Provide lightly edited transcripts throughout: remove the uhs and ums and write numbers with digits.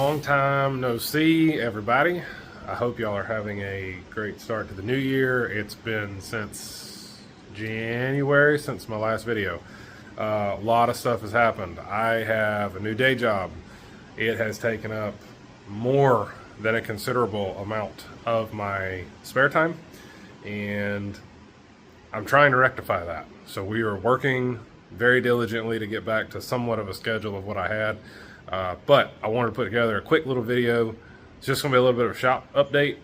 Long time no see, everybody. I hope y'all are having a great start to the new year. It's been since January, since my last video. A lot of stuff has happened. I have a new day job. It has taken up more than a considerable amount of my spare time, and I'm trying to rectify that. So we are working very diligently to get back to somewhat of a schedule of what I had. But I wanted to put together a quick little video. It's just going to be a little bit of a shop update,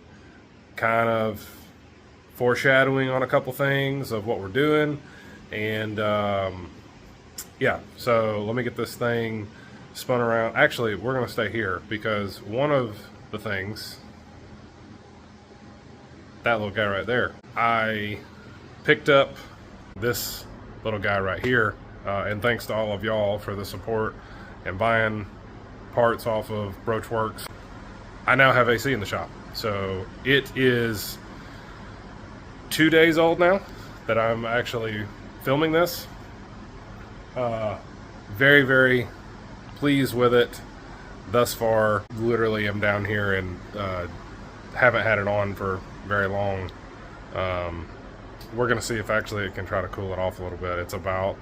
kind of foreshadowing on a couple things of what we're doing. And yeah, so let me get this thing spun around. Actually, we're going to stay here because one of the things, that little guy right there, I picked up this little guy right here, and thanks to all of y'all for the support and buying parts off of Broachworks. I now have AC in the shop. So it is 2 days old now that I'm actually filming this. Very, very pleased with it thus far. Literally am down here and haven't had it on for very long. We're gonna see if actually it can try to cool it off a little bit. It's about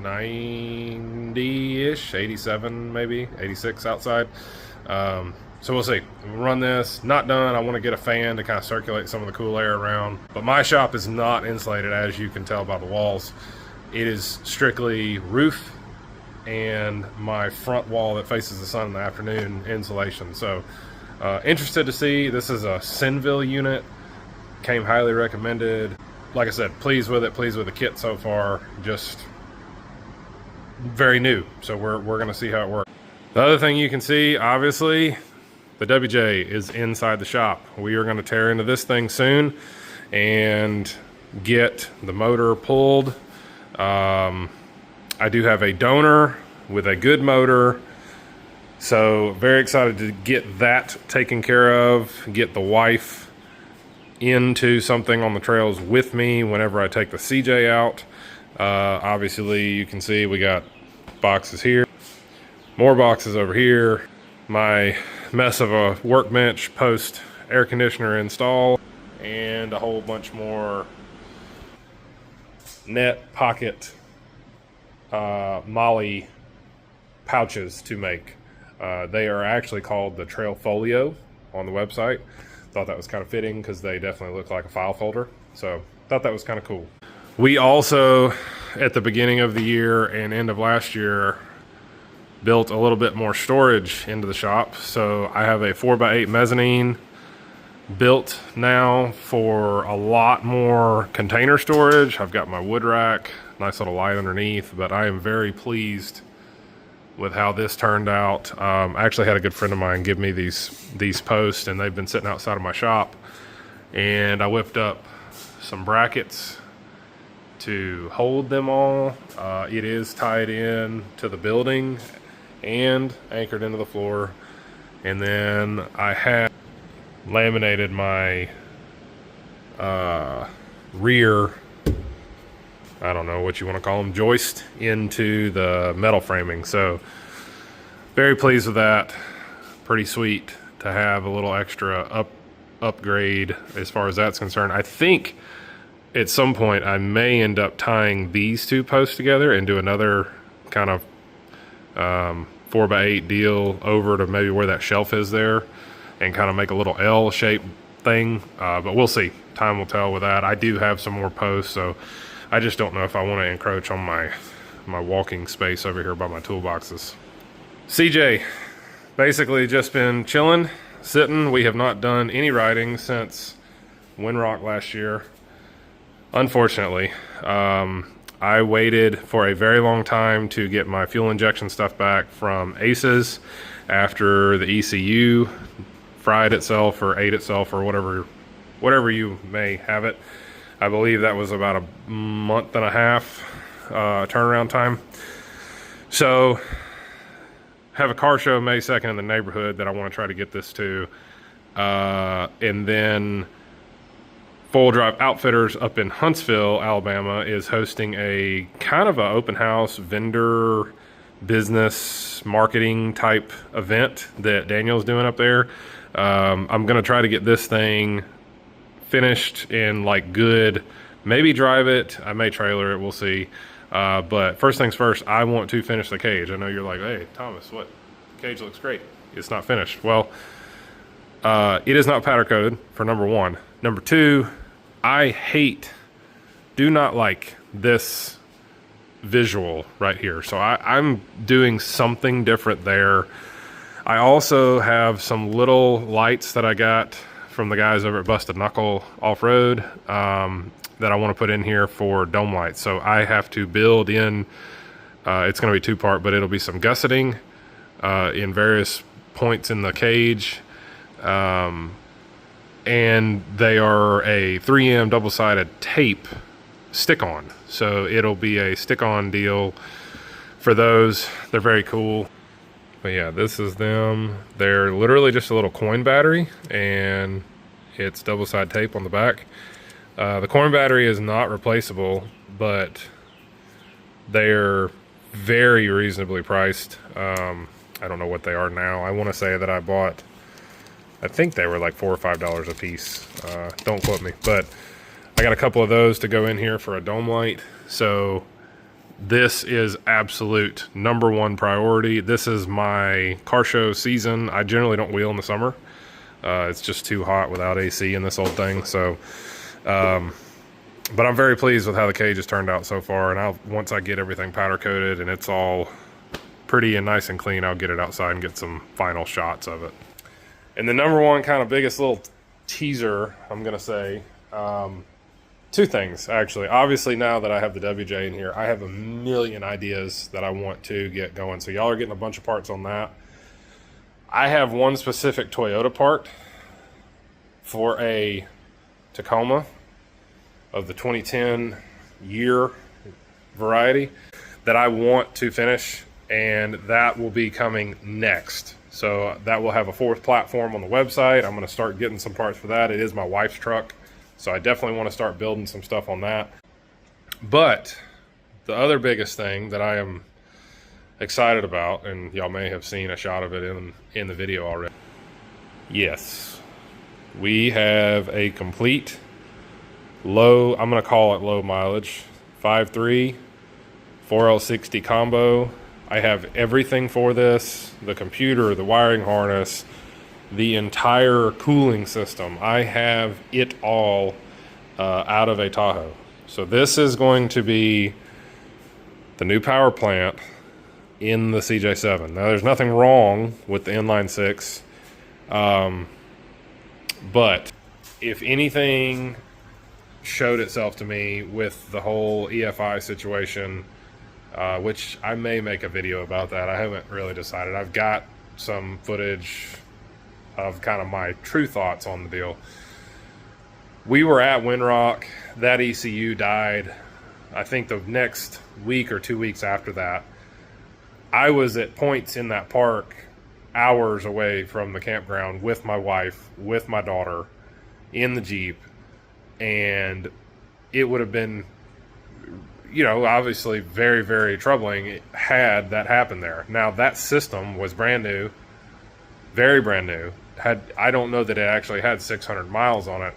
90-ish, 87 maybe, 86 outside. So we'll see. We'll run this. Not done. I want to get a fan to kind of circulate some of the cool air around. But my shop is not insulated, as you can tell by the walls. It is strictly roof and my front wall that faces the sun in the afternoon insulation. So interested to see. This is a Sinville unit. Came highly recommended. Like I said, pleased with it, pleased with the kit so far. Just very new, so we're gonna see how it works. The other thing you can see, obviously, the WJ is inside the shop. We are gonna tear into this thing soon and get the motor pulled. I do have a donor with a good motor, so very excited to get that taken care of, get the wife into something on the trails with me whenever I take the CJ out. Obviously you can see we got boxes here, more boxes over here, my mess of a workbench post air conditioner install, and a whole bunch more net pocket Molly pouches to make. They are actually called the Trail Folio on the website. Thought that was kind of fitting because they definitely look like a file folder. So thought that was kind of cool. We also, at the beginning of the year and end of last year, built a little bit more storage into the shop. So I have a 4x8 mezzanine built now for a lot more container storage. I've got my wood rack, nice little light underneath, but I am very pleased with how this turned out. I actually had a good friend of mine give me these posts, and they've been sitting outside of my shop, and I whipped up some brackets to hold them all. It is tied in to the building and anchored into the floor, and then I have laminated my rear, I don't know what you want to call them, joist into the metal framing. So very pleased with that. Pretty sweet to have a little extra upgrade as far as that's concerned. I think at some point I may end up tying these two posts together and do another kind of 4x8 deal over to maybe where that shelf is there, and kind of make a little L-shaped thing. But we'll see. Time will tell with that. I do have some more posts, so I just don't know if I want to encroach on my walking space over here by my toolboxes. CJ, basically just been chilling, sitting. We have not done any riding since Windrock last year. Unfortunately, I waited for a very long time to get my fuel injection stuff back from Aces after the ECU fried itself or ate itself or whatever you may have it. I believe that was about a month and a half turnaround time. So have a car show May 2nd in the neighborhood that I want to try to get this to. And then Full Drive Outfitters up in Huntsville, Alabama is hosting a kind of an open house vendor business marketing type event that Daniel's doing up there. I'm going to try to get this thing finished in like good, maybe drive it. I may trailer it. We'll see. But first things first, I want to finish the cage. I know you're like, hey, Thomas, what? The cage looks great. It's not finished. Well, it is not powder coated, for number one. Number two, I do not like this visual right here. So I'm doing something different there. I also have some little lights that I got from the guys over at Busted Knuckle Off-Road that I want to put in here for dome lights. So I have to build in, it's going to be two-part, but it'll be some gusseting in various points in the cage. And they are a 3M double-sided tape stick-on. So it'll be a stick-on deal for those. They're very cool. But yeah, this is them. They're literally just a little coin battery, and it's double-sided tape on the back. The coin battery is not replaceable, but they're very reasonably priced. I don't know what they are now. I want to say that I think they were like $4 or $5 a piece. Don't quote me, but I got a couple of those to go in here for a dome light. So this is absolute number one priority. This is my car show season. I generally don't wheel in the summer. It's just too hot without AC in this old thing. So, but I'm very pleased with how the cage has turned out so far. And once I get everything powder coated and it's all pretty and nice and clean, I'll get it outside and get some final shots of it. And the number one kind of biggest little teaser, I'm going to say, two things, actually. Obviously, now that I have the WJ in here, I have a million ideas that I want to get going. So y'all are getting a bunch of parts on that. I have one specific Toyota part for a Tacoma of the 2010 year variety that I want to finish, and that will be coming next. So that will have a fourth platform on the website. I'm going to start getting some parts for that. It is my wife's truck, so I definitely want to start building some stuff on that. But the other biggest thing that I am excited about, and y'all may have seen a shot of it in the video already. Yes, we have a complete low, I'm going to call it low mileage, 5.3 4L60 combo. I have everything for this, the computer, the wiring harness, the entire cooling system. I have it all out of a Tahoe. So this is going to be the new power plant in the CJ7. Now, there's nothing wrong with the inline six, but if anything showed itself to me with the whole EFI situation, which I may make a video about that. I haven't really decided. I've got some footage of kind of my true thoughts on the deal. We were at Windrock. That ECU died. I think the next week or 2 weeks after that, I was at points in that park hours away from the campground with my wife, with my daughter, in the Jeep, and it would have been, you know, obviously very, very troubling had that happened there. Now, that system was brand new, very brand new. I don't know that it actually had 600 miles on it.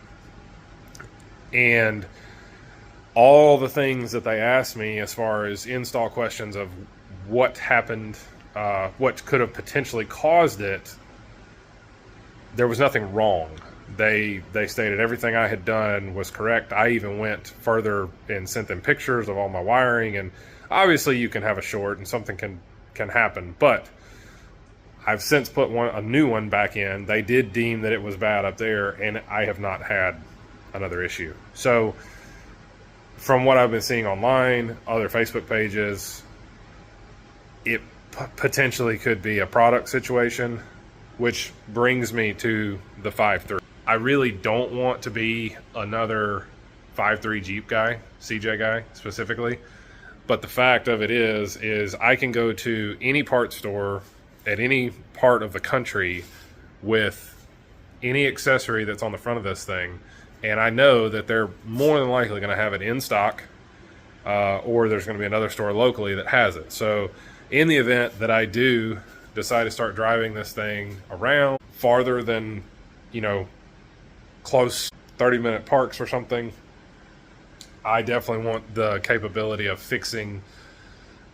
And all the things that they asked me as far as install questions of what happened, what could have potentially caused it, there was nothing wrong. They stated everything I had done was correct. I even went further and sent them pictures of all my wiring, and obviously you can have a short and something can happen, but I've since put a new one back in. They did deem that it was bad up there, and I have not had another issue. So from what I've been seeing online, other Facebook pages, it potentially could be a product situation, which brings me to the 5.3. I really don't want to be another 5.3 Jeep guy, CJ guy specifically, but the fact of it is I can go to any parts store at any part of the country with any accessory that's on the front of this thing, and I know that they're more than likely going to have it in stock, or there's going to be another store locally that has it. So in the event that I do decide to start driving this thing around farther than, you know, close 30-minute parks or something, I definitely want the capability of fixing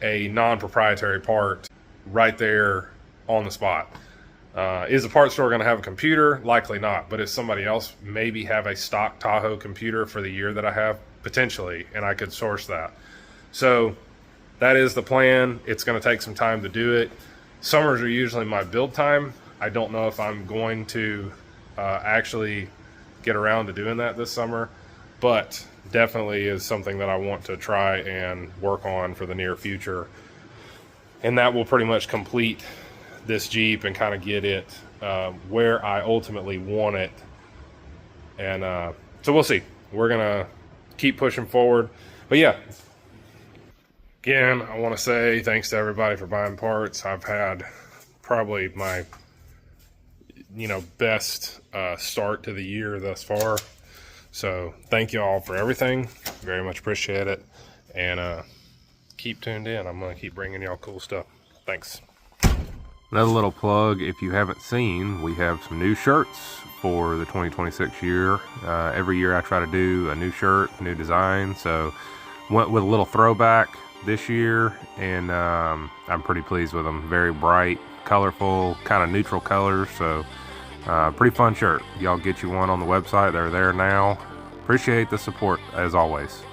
a non-proprietary part right there on the spot. Is the parts store going to have a computer? Likely not. But if somebody else maybe have a stock Tahoe computer for the year that I have, potentially, and I could source that. So that is the plan. It's going to take some time to do it. Summers are usually my build time. I don't know if I'm going to actually get around to doing that this summer, but definitely is something that I want to try and work on for the near future. And that will pretty much complete this Jeep and kind of get it where I ultimately want it. And so we'll see. We're gonna keep pushing forward. But yeah, again, I want to say thanks to everybody for buying parts. I've had probably my, you know, best start to the year thus far. So thank you all for everything. Very much appreciate it. And keep tuned in. I'm going to keep bringing y'all cool stuff. Thanks. Another little plug, if you haven't seen, we have some new shirts for the 2026 year. Every year I try to do a new shirt, new design. So went with a little throwback this year, and I'm pretty pleased with them. Very bright, colorful, kind of neutral colors. So pretty fun shirt. Y'all get you one on the website. They're there now. Appreciate the support as always.